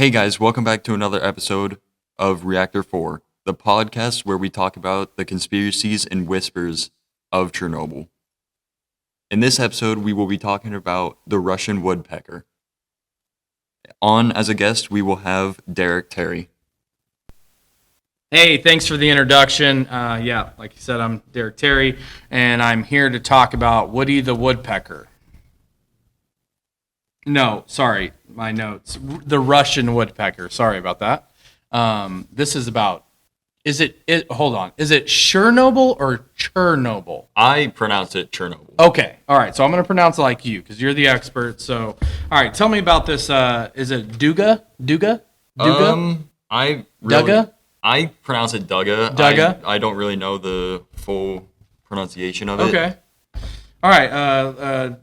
Hey guys, welcome back to another episode of Reactor 4, the podcast where we talk about the conspiracies and whispers of Chernobyl. In this episode, we will be talking about the Russian woodpecker. On as a guest, we will have Derek Terry. Hey, thanks for the introduction. Like you said, I'm Derek Terry, and I'm here to talk about Woody the Woodpecker. No, sorry, my notes. The Russian woodpecker. Sorry about that. This is about. Hold on. Is it Chernobyl or Chernobyl? I pronounce it Chernobyl. Okay. All right. So I'm going to pronounce it like you because you're the expert. So, all right. Tell me about this. Is it Duga? Duga? I pronounce it Duga. Duga? I don't really know the full pronunciation of it. Okay. All right.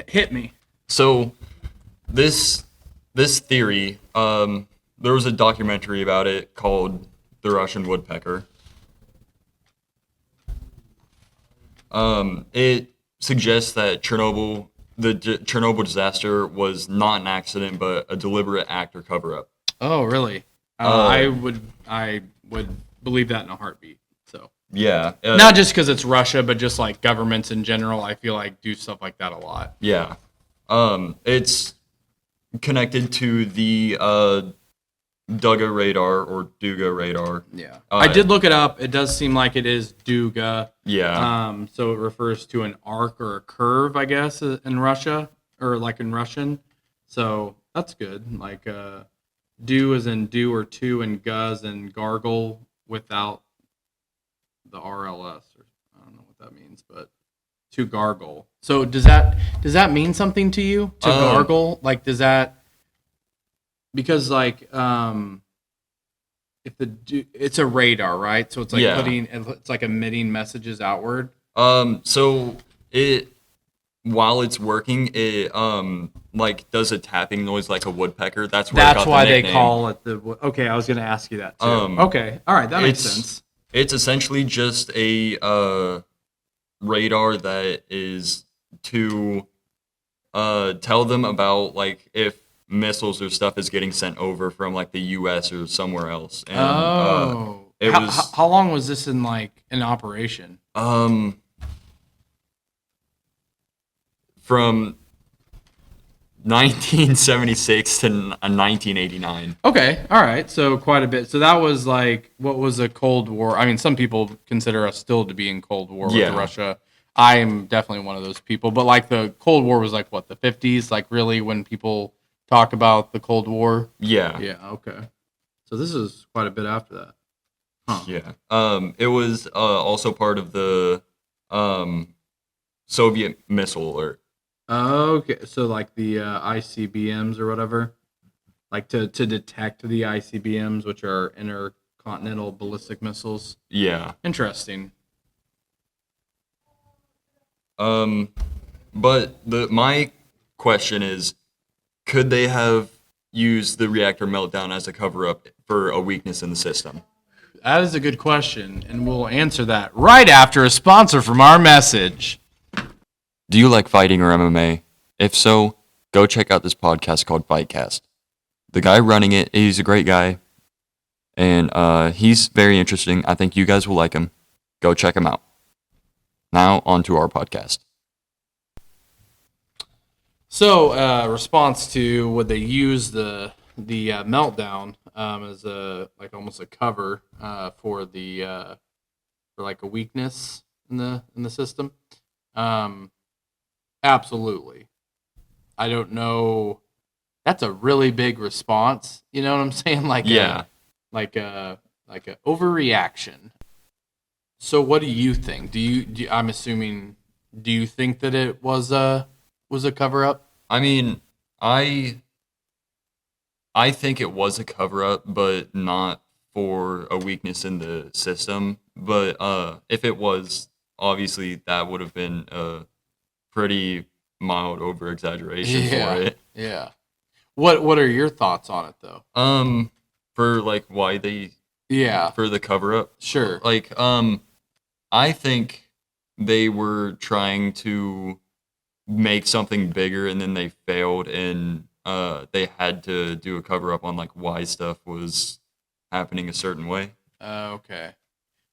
Hit me. So, this theory, there was a documentary about it called The Russian Woodpecker. It suggests that the Chernobyl disaster was not an accident, but a deliberate act or cover-up. Oh, really? I would believe that in a heartbeat. So yeah, not just because it's Russia, but just like governments in general. I feel like do stuff like that a lot. Yeah. It's connected to the Duga radar or Duga radar. Yeah, I did look it up. It does seem like it is Duga. Yeah. So it refers to an arc or a curve, I guess, in Russia or like in Russian. So that's good. Like do as in do or two, and guz and gargle without the RLS. Or I don't know what that means, but to gargle. So does that mean something to you to gargle? Like does that, because like if it's a radar, right? So it's like it's like emitting messages outward. So it, while it's working, it like does a tapping noise like a woodpecker. That's why they call it the. Okay, I was going to ask you that too. Okay, all right, that makes sense. It's essentially just a radar that is to tell them about like if missiles or stuff is getting sent over from like the U.S. or somewhere else. And, how long was this in operation? From 1976 to 1989. Okay, all right, so quite a bit. So that was like, what was a Cold War? I mean, some people consider us still to be in Cold War with Russia. I am definitely one of those people. But like the Cold War was like what, the 50s? Like really when people talk about the Cold War? Yeah. Yeah, okay. So this is quite a bit after that. Huh. Yeah. It was also part of the Soviet missile alert. Okay, so like the ICBMs or whatever, like to detect the ICBMs, which are intercontinental ballistic missiles. Yeah. Interesting. But my question is, could they have used the reactor meltdown as a cover-up for a weakness in the system? That is a good question, and we'll answer that right after a sponsor from our message. Do you like fighting or MMA? If so, go check out this podcast called Fightcast. The guy running it, he's a great guy, and he's very interesting. I think you guys will like him. Go check him out. Now, on to our podcast. So, response to would they use the meltdown as almost a cover for like a weakness in the system? Absolutely. I don't know. That's a really big response. You know what I'm saying? Like a overreaction. So what do you think? I'm assuming, do you think that it was a cover up? I mean, I think it was a cover up, but not for a weakness in the system. But if it was, obviously that would have been a pretty mild over exaggeration for it. Yeah. What are your thoughts on it though? For like why they for the cover up. Sure. Like I think they were trying to make something bigger and then they failed in they had to do a cover up on like why stuff was happening a certain way. Okay.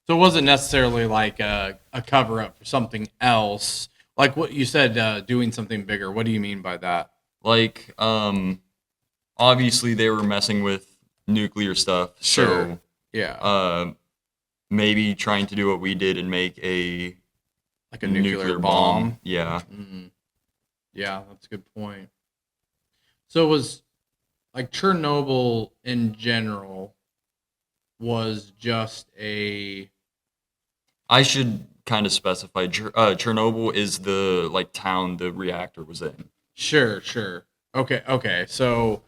So it wasn't necessarily like a cover up for something else. Like what you said, doing something bigger. What do you mean by that? Like, obviously they were messing with nuclear stuff, Sure. so Yeah. maybe trying to do what we did and make a Like a nuclear nuclear bomb. bomb. Yeah. Mm, yeah, that's a good point. So it was like Chernobyl in general was just a I should kind of specify. Chernobyl is the like town the reactor was in. sure, sure. Okay, okay. So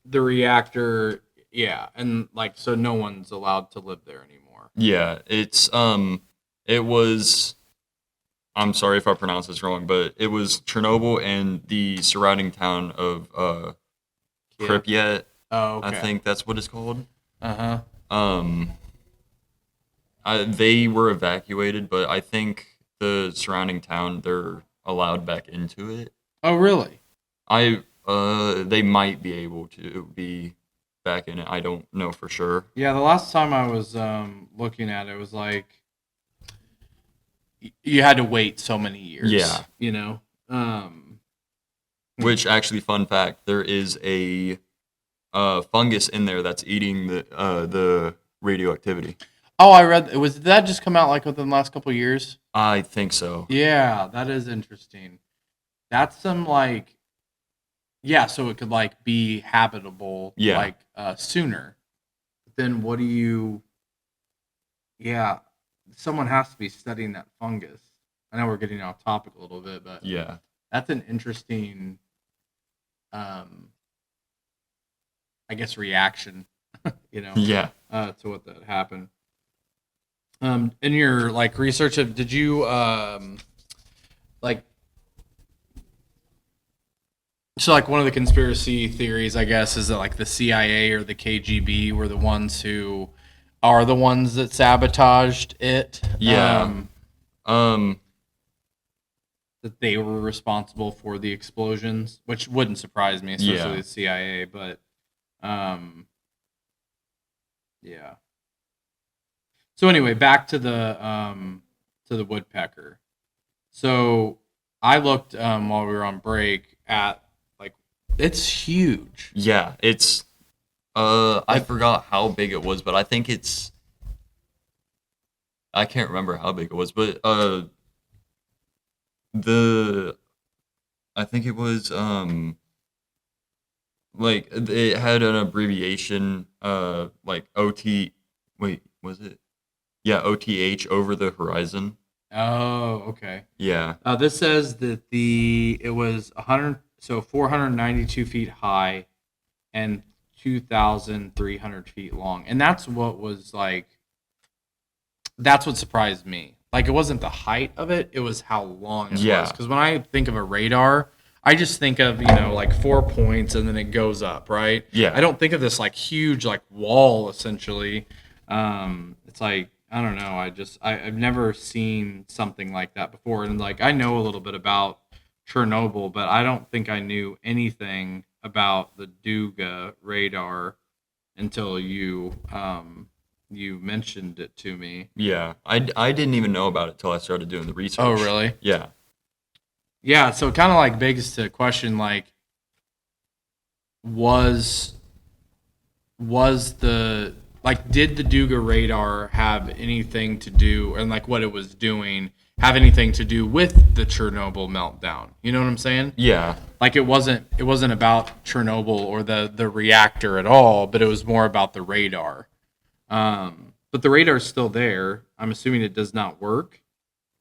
the reactor, yeah, and like so no one's allowed to live there anymore. Yeah, it was. I'm sorry if I pronounce this wrong, but it was Chernobyl and the surrounding town of Yeah. Pripyat. Oh, I okay. think that's what it's called. Uh-huh. Um, they were evacuated, but I think the surrounding town they're allowed back into it. Oh, really? They might be able to be back in it. I don't know for sure. Yeah, the last time I was looking at it was like you had to wait so many years. Yeah. You know. Which actually, fun fact, there is a fungus in there that's eating the radioactivity. Oh, I read. Did that just come out like within the last couple of years? I think so. Yeah, that is interesting. That's some like yeah, so it could like be habitable Yeah. like sooner. But then what do you yeah, someone has to be studying that fungus. I know we're getting off topic a little bit, but Yeah. that's an interesting um I guess reaction, you know, Yeah. to what that happened. In your like research of did you like so like one of the conspiracy theories I guess is that like the CIA or the KGB were the ones who are the ones that sabotaged it. Yeah. Um. That they were responsible for the explosions, which wouldn't surprise me, especially Yeah. the CIA, but um yeah. So anyway, back to the woodpecker. So I looked while we were on break at like it's huge. Yeah. It's. I Like forgot how big it was, but I think it's. I can't remember how big it was, but the. I think it was like it had an abbreviation like OT. Wait, was it? Yeah, OTH, over the horizon. oh, okay. Yeah. This says that it was 100 so 492 feet high and 2,300 feet long, and that's what was like. That's what surprised me. Like it wasn't the height of it; it was how long it was. Yeah. Because when I think of a radar, I just think of like 4 points and then it goes up, right? Yeah. I don't think of this like huge like wall essentially. It's like I don't know. I've never seen something like that before, and like I know a little bit about Chernobyl, but I don't think I knew anything about the Duga radar until you mentioned it to me. Yeah. I didn't even know about it till I started doing the research. Oh, really? Yeah. Yeah, so it kind of like begs to question like was the like did the Duga radar have anything to do and like what it was doing have anything to do with the Chernobyl meltdown? You know what I'm saying? Yeah. Like it wasn't about Chernobyl or the reactor at all, but it was more about the radar. But the radar's still there. I'm assuming it does not work.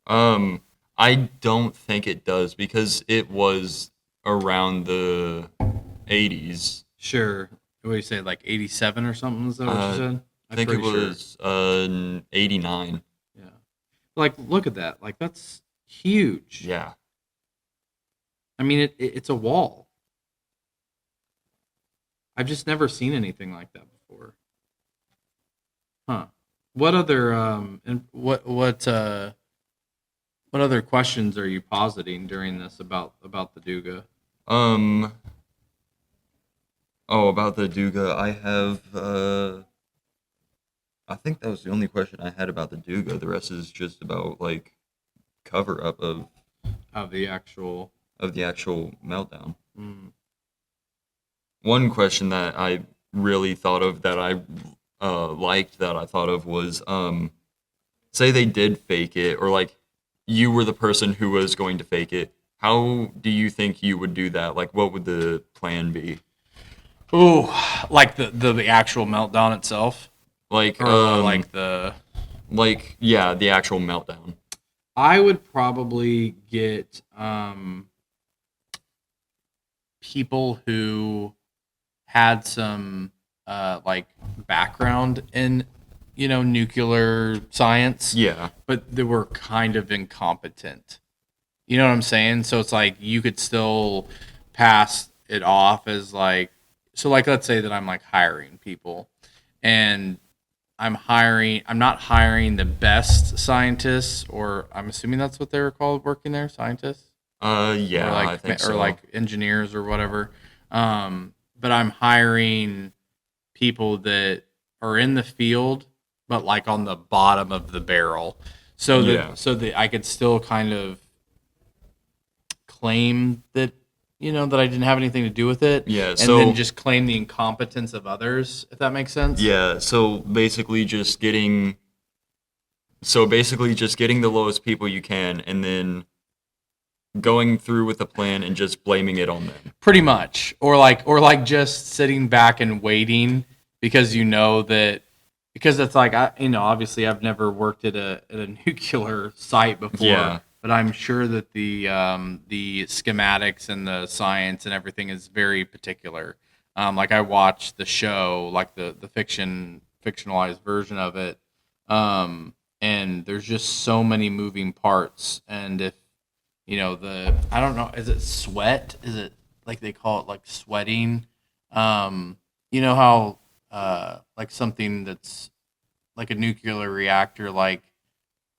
Um, I don't think it does because it was around the 80s. Sure. What do you say, like 87 or something? Is that what you said? I think it pretty sure. was 89. Yeah. Like, look at that. Like, that's huge. Yeah. I mean, it's a wall. I've just never seen anything like that before. Huh. What other and what other questions are you positing during this about the Duga? Um. Oh, about the Duga, I have. I think that was the only question I had about the Duga. The rest is just about like cover up Of the actual. of the actual meltdown. Mm. One question that I really thought of that I liked that I thought of was say they did fake it, or like you were the person who was going to fake it. How do you think you would do that? Like, what would the plan be? Ooh, like the actual meltdown itself, Like, or like the. yeah, the actual meltdown. I would probably get people who had some like background in nuclear science, Yeah, but they were kind of incompetent. You know what I'm saying? So it's like you could still pass it off as like, so like let's say that I'm like hiring people, and I'm not hiring the best scientists, or I'm assuming that's what they were called working there, scientists, or yeah, I think so. like engineers or whatever. But I'm hiring people that are in the field, but like on the bottom of the barrel, Yeah, so that I could still kind of claim that that I didn't have anything to do with it, yeah. and then So just claim the incompetence of others, if that makes sense. yeah, so basically just getting the lowest people you can, and then going through with the plan and just blaming it on them. Pretty much, or like just sitting back and waiting because that because it's like obviously I've never worked at a nuclear site before, Yeah, but I'm sure that the schematics and the science and everything is very particular. Like I watched the show, like the fictionalized version of it, and there's just so many moving parts, and if the I don't know, is it sweat? Is it like they call it like sweating? You know how like something that's like a nuclear reactor, like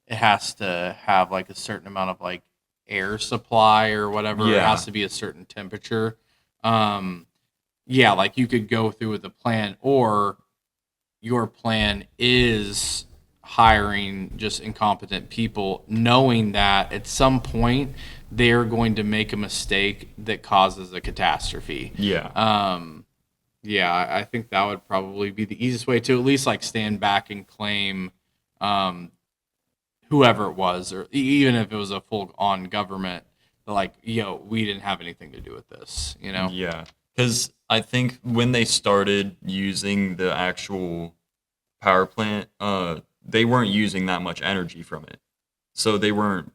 it has to have like a certain amount of like air supply or whatever. It yeah, has to be a certain temperature. Um, yeah, like you could go through with a plan, or your plan is hiring just incompetent people, knowing that at some point they're going to make a mistake that causes a catastrophe. yeah, Yeah, I think that would probably be the easiest way to at least like stand back and claim um, whoever it was, or even if it was a full on government, like, we didn't have anything to do with this. yeah. Because I think when they started using the actual power plant, they weren't using that much energy from it, so they weren't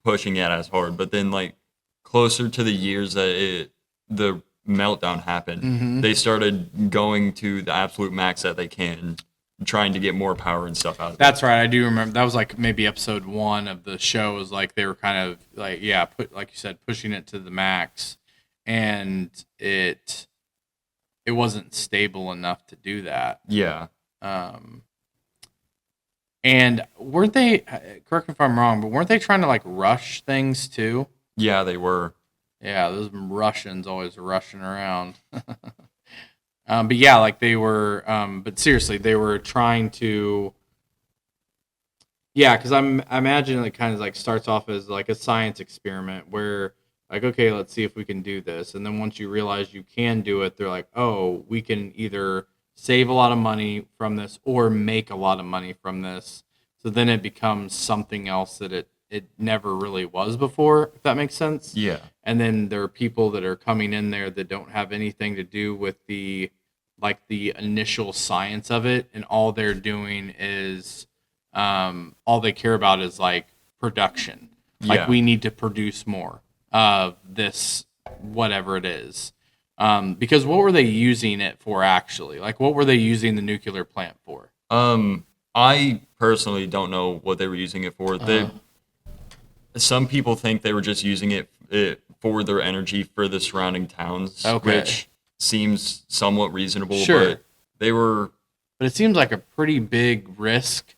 pushing it as hard. But then, like closer to the years that the meltdown happened, Hmm. they started going to the absolute max that they can, trying to get more power and stuff out of it. That's right. I do remember that was like maybe episode one of the show. Was like they were kind of like, yeah, put like you said, pushing it to the max, and it wasn't stable enough to do that. Yeah, Um, and weren't they? Correct me if I'm wrong, but weren't they trying to like rush things too? yeah, they were. Yeah, those Russians always rushing around. But yeah, like they were. But seriously, they were trying to. Yeah, because I imagine it kind of like starts off as like a science experiment where like, okay, let's see if we can do this, and then once you realize you can do it, they're like, oh, we can either save a lot of money from this or make a lot of money from this. So then it becomes something else that it never really was before, if that makes sense. Yeah, And then there are people that are coming in there that don't have anything to do with the initial science of it, and all they're doing is all they care about is like production. Like yeah. we need to produce more of this, whatever it is. Because what were they using it for actually? Like what were they using the nuclear plant for? Um, I personally don't know what they were using it for. Uh, Some people think they were just using it for their energy for the surrounding towns, okay, which seems somewhat reasonable. sure, But they were, but it seems like a pretty big risk.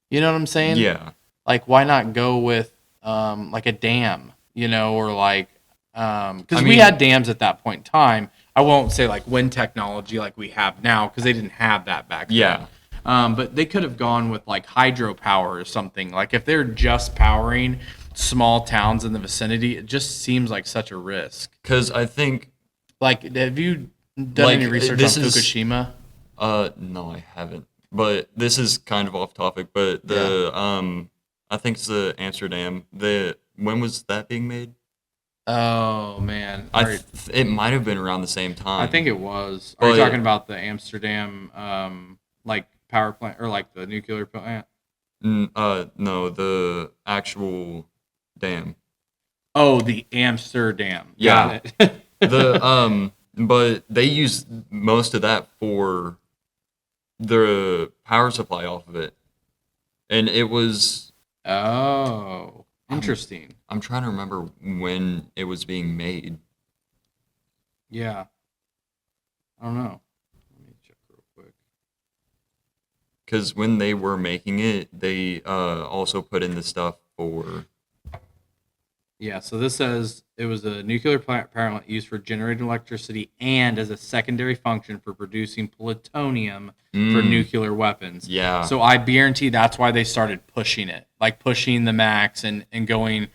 You know what I'm saying? yeah, Like why not go with like a dam, or like Because we had dams at that point in time. I won't say like wind technology like we have now, because they didn't have that back then. Yeah. But they could have gone with like hydropower or something. Like if they're just powering small towns in the vicinity, it just seems like such a risk. Because I think, Like, have you done any research on Fukushima? No, I haven't. But this is kind of off topic. But I think it's the Amsterdam. When was that being made? Oh man, It might have been around the same time. I think it was. Are you talking about the Amsterdam like power plant or like the nuclear plant? No, the actual dam. Oh, the Amsterdam. Yeah. Got it. But they used most of that for the power supply off of it, and it was. Oh, interesting. I'm trying to remember when it was being made. Yeah, I don't know. Let me check real quick. Because when they were making it, they also put in the stuff for. Yeah, so this says it was a nuclear power plant used for generating electricity and as a secondary function for producing plutonium for nuclear weapons. Yeah. So I guarantee that's why they started pushing it, like pushing the max and going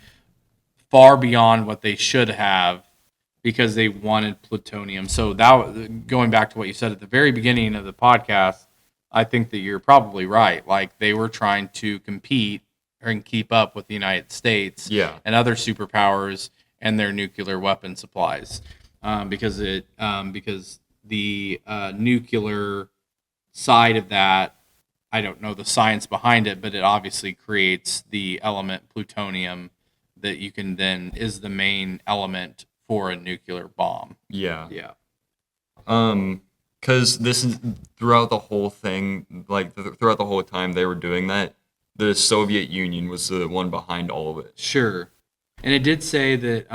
far beyond what they should have, because they wanted plutonium. So that, going back to what you said at the very beginning of the podcast, I think that you're probably right. Like they were trying to compete and keep up with the United States and other superpowers and their nuclear weapon supplies, because the nuclear side of that, I don't know the science behind it, but it obviously creates the element plutonium that you can then is the main element for a nuclear bomb. Yeah. Yeah. Because this is throughout the whole thing, like throughout the whole time they were doing that, the Soviet Union was the one behind all of it. Sure. And it did say that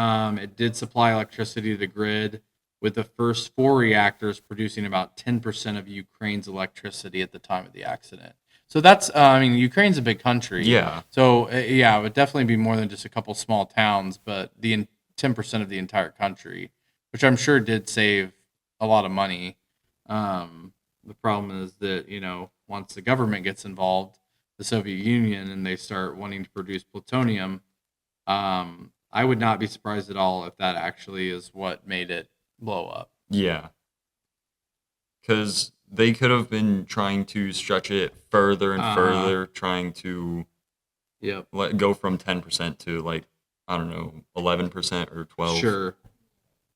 it did supply electricity to the grid, with the first 4 reactors producing about 10% of Ukraine's electricity at the time of the accident. So that's, I mean, Ukraine's a big country. Yeah. So, yeah, it would definitely be more than just a couple small towns, but 10% of the entire country, which I'm sure did save a lot of money. The problem is that, once the government gets involved, the Soviet Union, and they start wanting to produce plutonium, I would not be surprised at all if that actually is what made it blow up. Yeah. Because they could have been trying to stretch it further and further, trying to let go from 10% to, like, I don't know, 11% or 12%. Sure.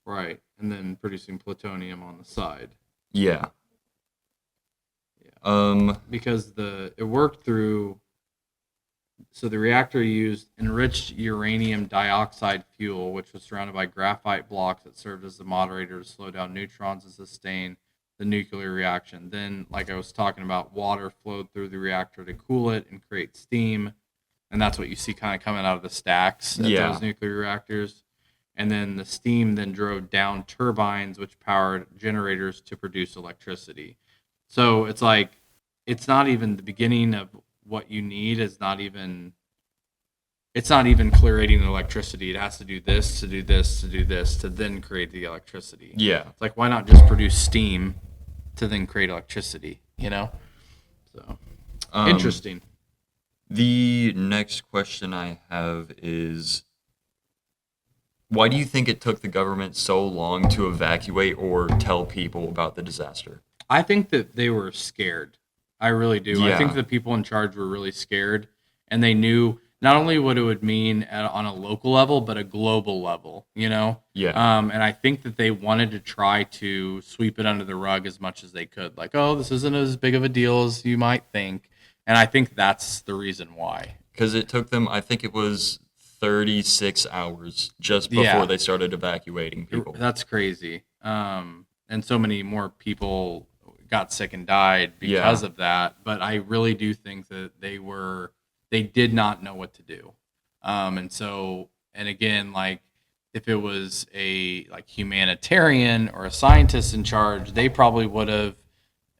Right. And then producing plutonium on the side. Yeah. Because it worked through. So the reactor used enriched uranium dioxide fuel, which was surrounded by graphite blocks that served as the moderator to slow down neutrons and sustain the nuclear reaction. Then, like I was talking about, water flowed through the reactor to cool it and create steam, and that's what you see kind of coming out of the stacks at those nuclear reactors. And then the steam then drove down turbines, which powered generators to produce electricity. So it's like, it's not even the beginning of what you need. It's not even creating electricity. It has to do this, to do this, to do this, to then create the electricity. Yeah. It's like, why not just produce steam to then create electricity, So, interesting. The next question I have is, why do you think it took the government so long to evacuate or tell people about the disaster? I think that they were scared. I really do. Yeah. I think the people in charge were really scared, and they knew not only what it would mean on a local level, but a global level, Yeah. And I think that they wanted to try to sweep it under the rug as much as they could. Like, oh, this isn't as big of a deal as you might think. And I think that's the reason why. Because it took them, I think it was 36 hours just before they started evacuating people. That's crazy. And so many more people got sick and died because of that. But I really do think that they did not know what to do. And again, like, if it was a humanitarian or a scientist in charge, they probably would have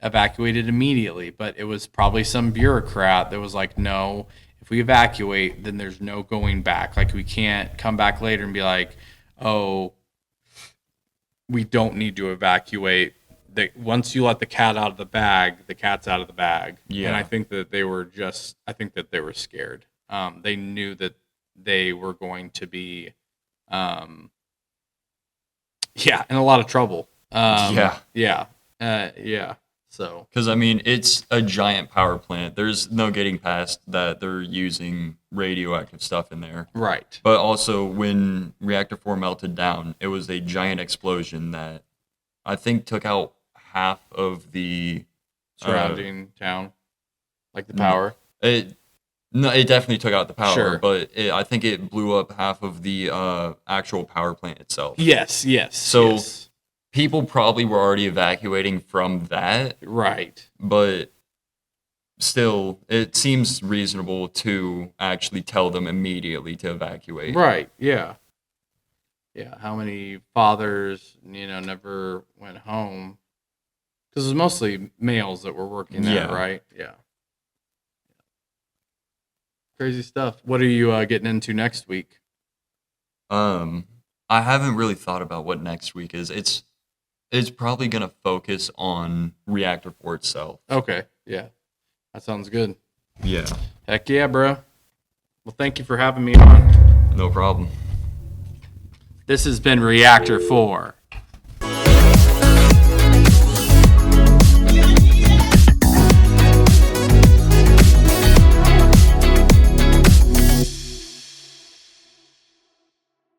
evacuated immediately. But it was probably some bureaucrat that was like, no, if we evacuate, then there's no going back. Like, we can't come back later and be like, oh, we don't need to evacuate. Once you let the cat out of the bag, the cat's out of the bag. Yeah. And I think that they were scared. They knew that they were going to be, in a lot of trouble. Yeah. Yeah. So, Because, I mean, it's a giant power plant. There's no getting past that they're using radioactive stuff in there. right. But also, when Reactor 4 melted down, it was a giant explosion that I think took out half of the Surrounding town, like the power. It definitely took out the power, Sure. but I think it blew up half of the actual power plant itself. Yes. So yes. people probably were already evacuating from that, Right. but still, it seems reasonable to actually tell them immediately to evacuate. Right. Yeah. Yeah. How many fathers, never went home? Because it was mostly males that were working there, Yeah. right? Yeah. Crazy stuff. What are you getting into next week? I haven't really thought about what next week is. It's probably gonna focus on Reactor 4 itself. Okay. Yeah. That sounds good. Yeah, Heck yeah, bro. Well, thank you for having me on. no problem. This has been Reactor 4.